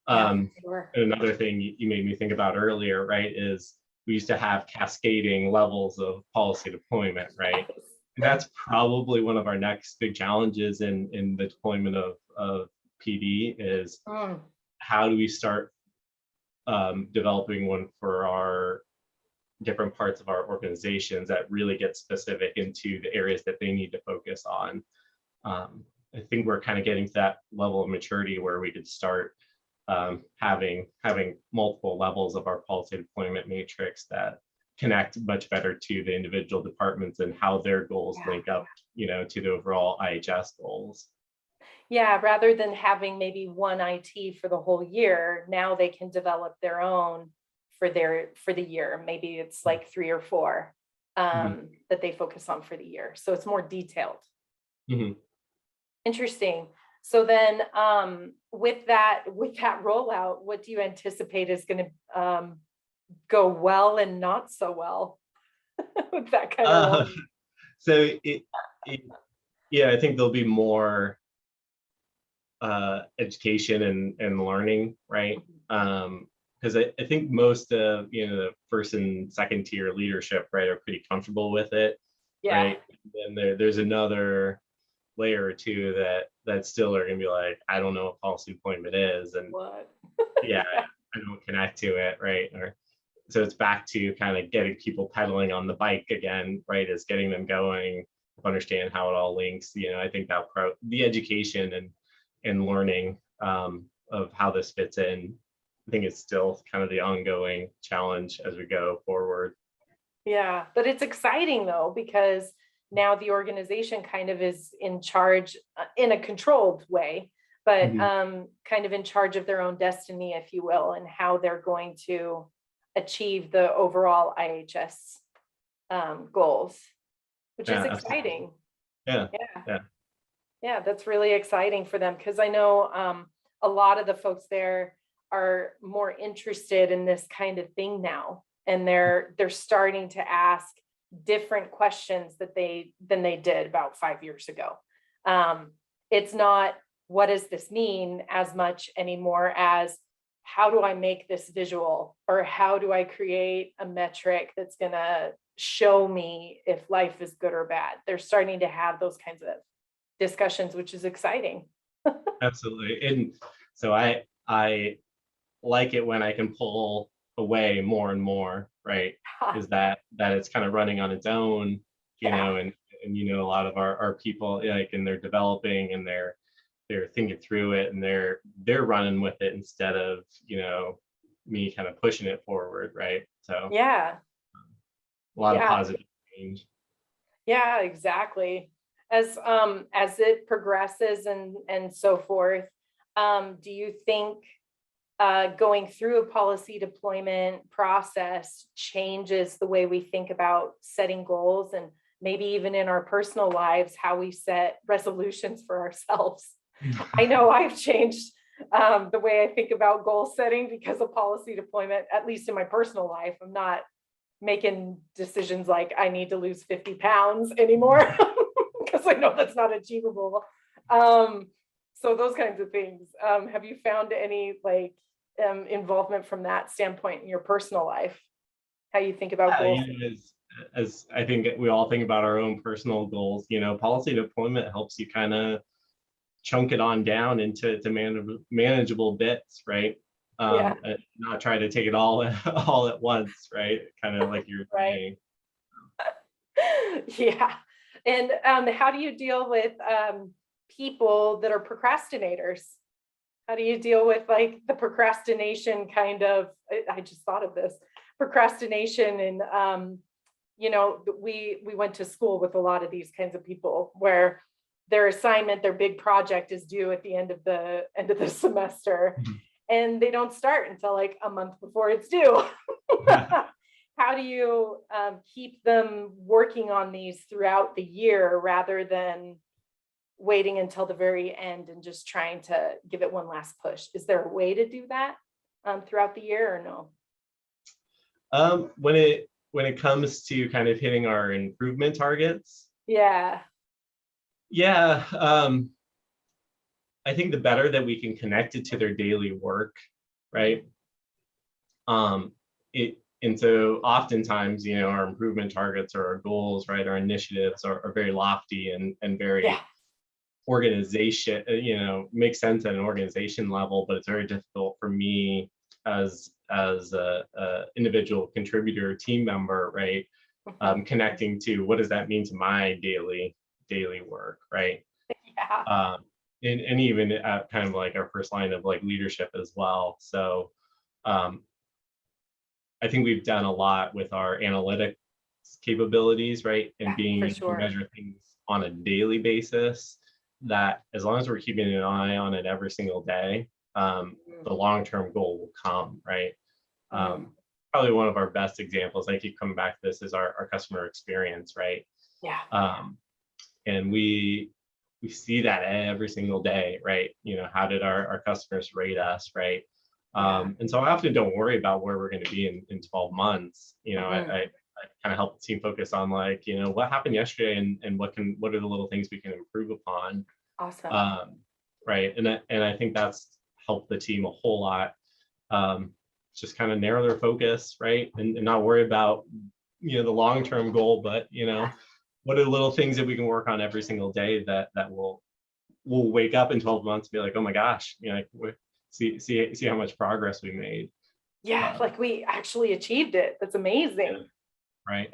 Yeah, sure. And another thing you made me think about earlier, right, is we used to have cascading levels of policy deployment, right? And that's probably one of our next big challenges in the deployment of PD is Mm, how do we start developing one for our different parts of our organizations that really get specific into the areas that they need to focus on. I think we're kind of getting to that level of maturity where we could start having multiple levels of our policy deployment matrix that connect much better to the individual departments and how their goals yeah. link up, to the overall IHS goals. Yeah, rather than having maybe one IT for the whole year, now they can develop their own for the year. Maybe it's like 3 or 4 Mhm. that they focus on for the year. So it's more detailed. Mhm. Interesting. So then with that rollout, what do you anticipate is going to go well and not so well with that kind of Uh, rollout? so yeah, I think there'll be more education and learning, right? Because I think most of the first and second tier leadership, right, are pretty comfortable with it, Yeah. right? And there's another layer or two that still are going to be like, I don't know what policy deployment is, and What? yeah, Yeah. I don't connect to it, right? Or so it's back to kind of getting people pedaling on the bike again, right? Is getting them going, understand how it all links. I think that the education and learning of how this fits in, I think it's still kind of the ongoing challenge as we go forward. Yeah, but it's exciting though, because now the organization kind of is in charge in a controlled way, but Mhm. kind of in charge of their own destiny, if you will, and how they're going to achieve the overall IHS goals, which is Yeah, absolutely. exciting. Yeah, Yeah. yeah. Yeah, that's really exciting for them because I know a lot of the folks there are more interested in this kind of thing now, and they're starting to ask different questions than they did about 5 years ago. It's not what does this mean as much anymore as how do I make this visual, or how do I create a metric that's going to show me if life is good or bad. They're starting to have those kinds of discussions, which is exciting. Absolutely. And so I like it when I can pull away more and more, right? Is that it's kind of running on its own, Yeah, and a lot of our people, like, and they're developing and they're thinking through it and they're running with it instead of me kind of pushing it forward, right? So yeah, a lot of yeah, positive change. yeah, exactly. As it progresses and so forth, do you think going through a policy deployment process changes the way we think about setting goals, and maybe even in our personal lives, how we set resolutions for ourselves? I know I've changed the way I think about goal setting because of policy deployment, at least in my personal life. I'm not making decisions like I need to lose 50 pounds anymore because I know that's not achievable. So those kinds of things. Have you found any involvement from that standpoint in your personal life? How you think about goals? As I think we all think about our own personal goals, policy deployment helps you kind of chunk it on down into manageable bits, right? and not try to take it all all at once, right? Kind of like you're Right. saying. Yeah. And how do you deal with people that are procrastinators? How do you deal with like the procrastination kind of, I just thought of this, procrastination and we went to school with a lot of these kinds of people where their assignment, their big project is due at the end of the semester, and they don't start until like a month before it's due. How do you keep them working on these throughout the year rather than waiting until the very end and just trying to give it one last push? Is there a way to do that throughout the year or no? When it comes to kind of hitting our improvement targets, Yeah. I think the better that we can connect it to their daily work, right? And so oftentimes, our improvement targets or our goals, right, our initiatives are very lofty and very organization, makes sense at an organization level, but it's very difficult for me as a individual contributor, team member, right? Connecting to what does that mean to my daily work, right? Yeah. And even at kind of like our first line of like leadership as well. So I think we've done a lot with our analytics capabilities, right? And being able to measure things on a daily basis, that as long as we're keeping an eye on it every single day, the long-term goal will come, right? Probably one of our best examples, I keep coming back to this, is our customer experience, right? Yeah. And we see that every single day, right? How did our customers rate us, right? And so I often don't worry about where we're going to be in 12 months. I kind of help the team focus on like, what happened yesterday and what are the little things we can improve upon. Awesome. Right. And I think that's helped the team a whole lot. Just kind of narrow their focus, right? And not worry about, the long-term goal, but, what are the little things that we can work on every single day that will wake up in 12 months and be like, oh my gosh, see how much progress we made. Yeah, like we actually achieved it. That's amazing. Yeah, right.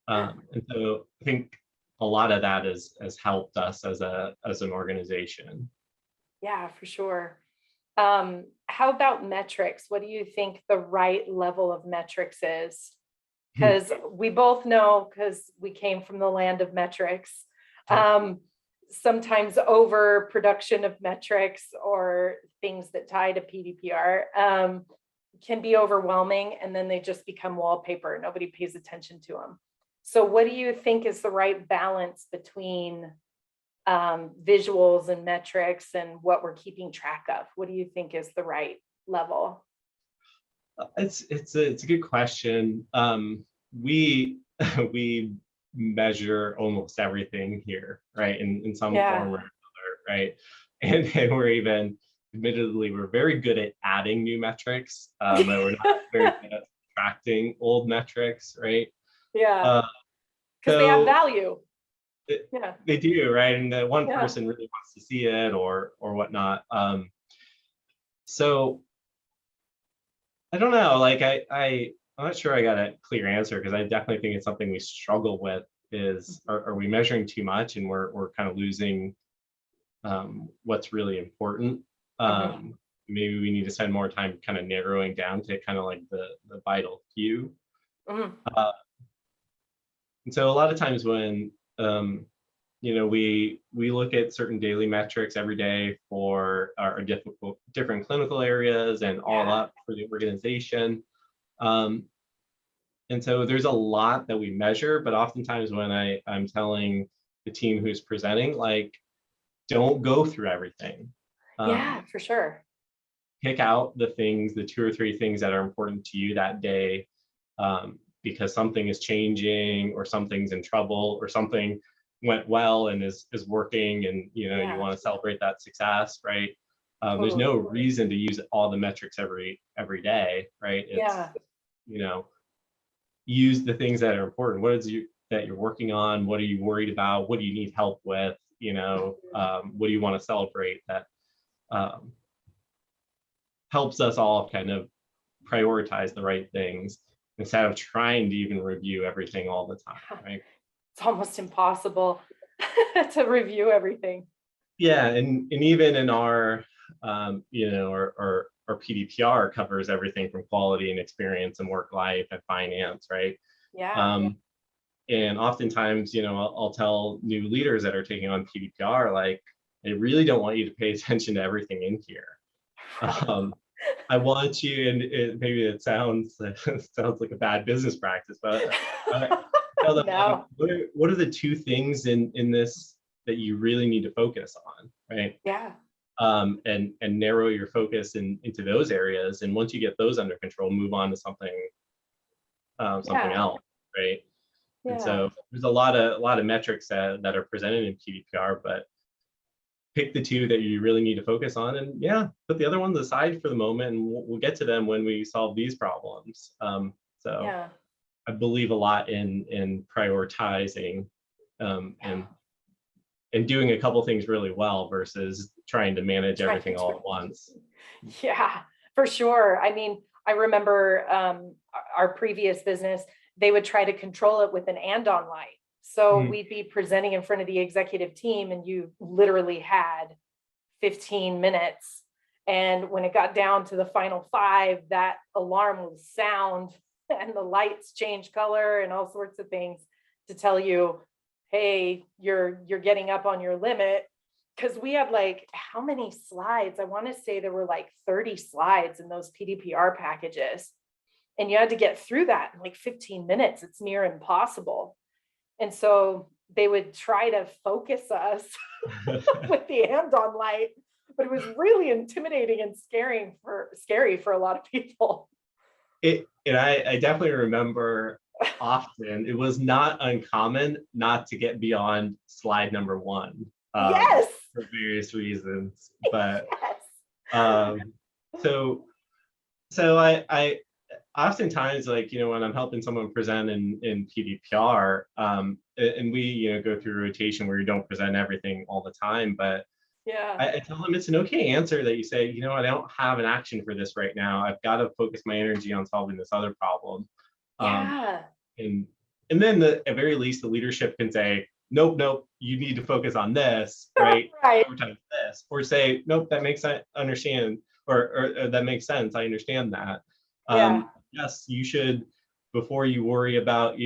And so I think a lot of that has helped us as an organization. Yeah, for sure. How about metrics? What do you think the right level of metrics is? Because we both know, because we came from the land of metrics, sometimes overproduction of metrics or things that tie to PDPR can be overwhelming, and then they just become wallpaper. Nobody pays attention to them. So what do you think is the right balance between visuals and metrics and what we're keeping track of? What do you think is the right level? It's a good question. We measure almost everything here, right? In some form or another, right? And we're admittedly, we're very good at adding new metrics, but we're not very good at subtracting old metrics, right? Yeah, because they have value. They do, right? And the one person really wants to see it or whatnot. So I don't know, like I'm not sure I got a clear answer, because I definitely think it's something we struggle with is, are we measuring too much and we're kind of losing what's really important? Maybe we need to spend more time kind of narrowing down to kind of like the vital few. And so a lot of times when we look at certain daily metrics every day for our different clinical areas and all up for the organization. And so there's a lot that we measure, but oftentimes when I'm telling the team who's presenting, like, don't go through everything. For sure. Pick out the 2 or 3 things that are important to you that day, because something is changing or something's in trouble or something went well and is working, and you want to celebrate that success, right? There's no reason to use all the metrics every day, right? Use the things that are important. What is that you're working on? What are you worried about? What do you need help with? What do you want to celebrate? That helps us all kind of prioritize the right things instead of trying to even review everything all the time, right? It's almost impossible to review everything. Yeah, and even in our, our PDPR covers everything from quality and experience and work life and finance, right? Yeah. And oftentimes, I'll tell new leaders that are taking on PDPR, like, I really don't want you to pay attention to everything in here. I want you, and maybe it sounds sounds like a bad business practice, but I tell them, No. what are the two things in this that you really need to focus on, right? Yeah. And narrow your focus into those areas, and once you get those under control, move on to something else, right? Yeah. And so there's a lot of metrics that are presented in PDPR, but pick the two that you really need to focus on, and put the other ones aside for the moment, and we'll get to them when we solve these problems. I believe a lot in prioritizing and doing a couple things really well versus trying to manage everything all at once. Yeah, for sure. I mean, I remember our previous business, they would try to control it with an and-on light. So we'd be presenting in front of the executive team, and you literally had 15 minutes. And when it got down to the final 5, that alarm will sound and the lights change color and all sorts of things to tell you, hey, you're getting up on your limit. Because we had like, how many slides? I want to say there were like 30 slides in those PDPR packages. And you had to get through that in like 15 minutes. It's near impossible. And so they would try to focus us with the hand-on light, but it was really intimidating and scary for a lot of people. I definitely remember often it was not uncommon not to get beyond slide number 1. Yes. For various reasons, but yes. So I oftentimes, like, when I'm helping someone present in PDPR, and we go through a rotation where you don't present everything all the time, but I tell them it's an okay answer that you say, I don't have an action for this right now. I've got to focus my energy on solving this other problem. And then at very least the leadership can say, nope, you need to focus on this, right? Right. This, or say, nope, that makes sense, understand, or that makes sense, I understand that. Yes, you should, before you worry about,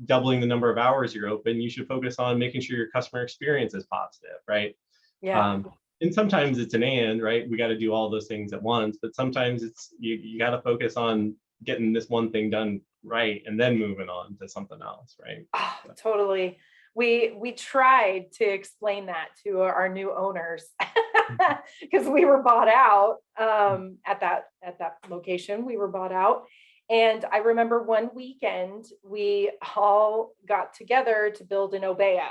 doubling the number of hours you're open, you should focus on making sure your customer experience is positive, right? And sometimes it's an and, right? We got to do all those things at once, but sometimes it's you got to focus on getting this one thing done right and then moving on to something else, right? Oh, totally. We tried to explain that to our new owners because we were bought out at that location. We were bought out, and I remember one weekend we all got together to build an Obeya.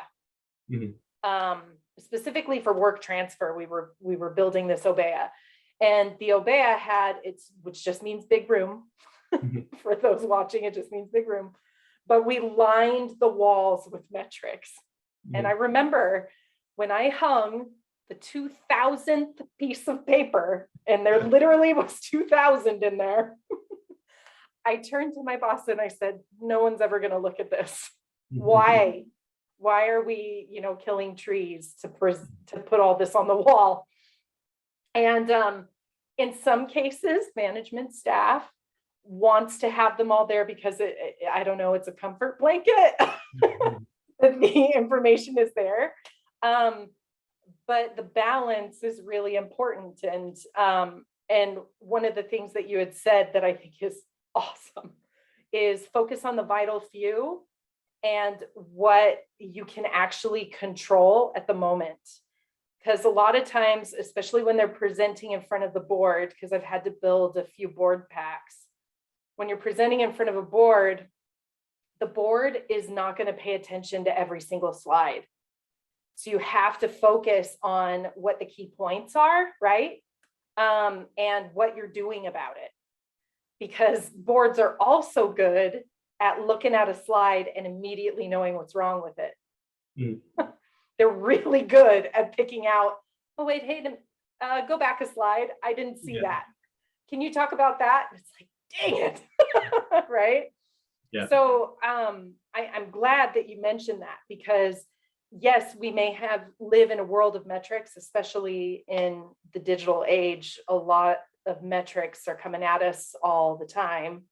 Specifically for work transfer. We were building this Obeya, and the Obeya had which just means big room. For those watching, it just means big room. But we lined the walls with metrics. And I remember when I hung the 2,000th piece of paper, and there literally was 2,000 in there, I turned to my boss and I said, no one's ever going to look at this. Why? Why are we, killing trees to put all this on the wall? And in some cases, management staff wants to have them all there because I don't know, it's a comfort blanket. The information is there. But the balance is really important. And one of the things that you had said that I think is awesome is focus on the vital few and what you can actually control at the moment. Because a lot of times, especially when they're presenting in front of the board, because I've had to build a few board packs, when you're presenting in front of a board, the board is not going to pay attention to every single slide. So you have to focus on what the key points are, right? And what you're doing about it. Because boards are also good at looking at a slide and immediately knowing what's wrong with it. They're really good at picking out, oh, wait, hey, Go back a slide. I didn't see Yeah. that. Can you talk about that? It's like, dang it. Right. Yeah. So I'm glad that you mentioned that, because yes, we may live in a world of metrics, especially in the digital age. A lot of metrics are coming at us all the time.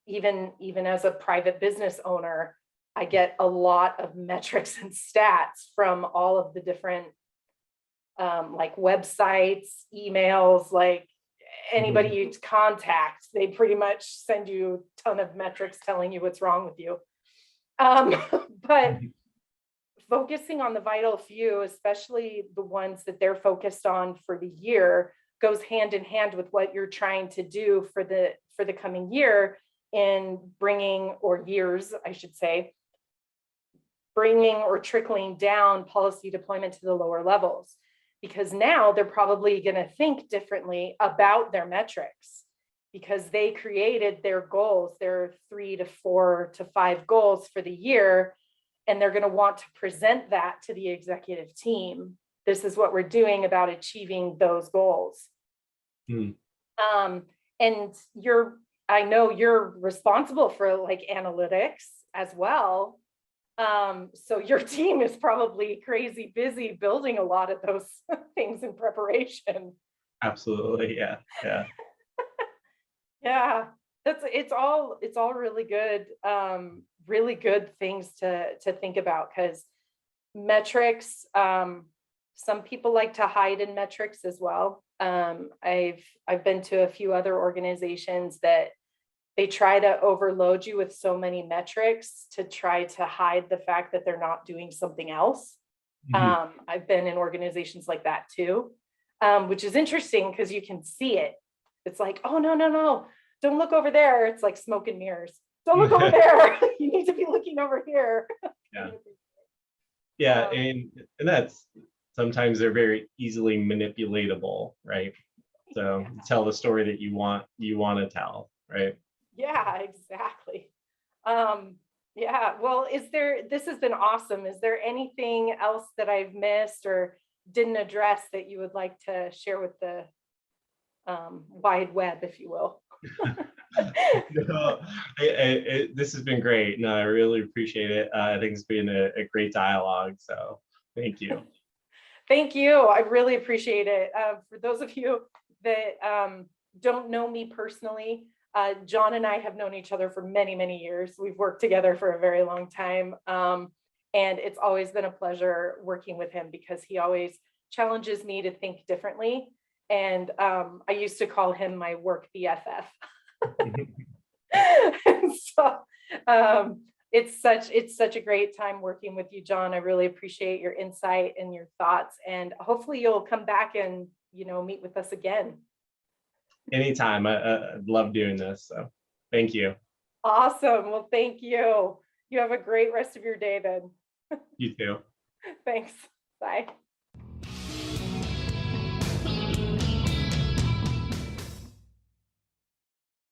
Even as a private business owner, I get a lot of metrics and stats from all of the different like websites, emails, like anybody you contact, they pretty much send you a ton of metrics telling you what's wrong with you. But focusing on the vital few, especially the ones that they're focused on for the year, goes hand in hand with what you're trying to do for the coming year in bringing, or years, I should say, bringing or trickling down policy deployment to the lower levels. Because now they're probably going to think differently about their metrics, because they created their goals, their 3 to 4 to 5 goals for the year, and they're going to want to present that to the executive team. This is what we're doing about achieving those goals. And I know you're responsible for like analytics as well. So your team is probably crazy busy building a lot of those things in preparation. Absolutely. Yeah. Yeah. Yeah, it's all really good things to think about, because metrics, some people like to hide in metrics as well. I've been to a few other organizations that they try to overload you with so many metrics to try to hide the fact that they're not doing something else. I've been in organizations like that too, which is interesting because you can see it. It's like, oh, no, don't look over there. It's like smoke and mirrors. Don't look over there. You need to be looking over here. Yeah. Yeah. And that's, sometimes they're very easily manipulatable, right? So tell the story that you want to tell, right? Yeah, exactly. Yeah, well, this has been awesome. Is there anything else that I've missed or didn't address that you would like to share with the wide web, if you will? No, this has been great. No, I really appreciate it. I think it's been a great dialogue. So thank you. Thank you. I really appreciate it. For those of you that don't know me personally, John and I have known each other for many, many years. We've worked together for a very long time. And it's always been a pleasure working with him, because he always challenges me to think differently. And I used to call him my work BFF. So it's such a great time working with you, John. I really appreciate your insight and your thoughts, and hopefully you'll come back and meet with us again. Anytime. I love doing this. So thank you. Awesome. Well, thank you. You have a great rest of your day then. You too. Thanks. Bye.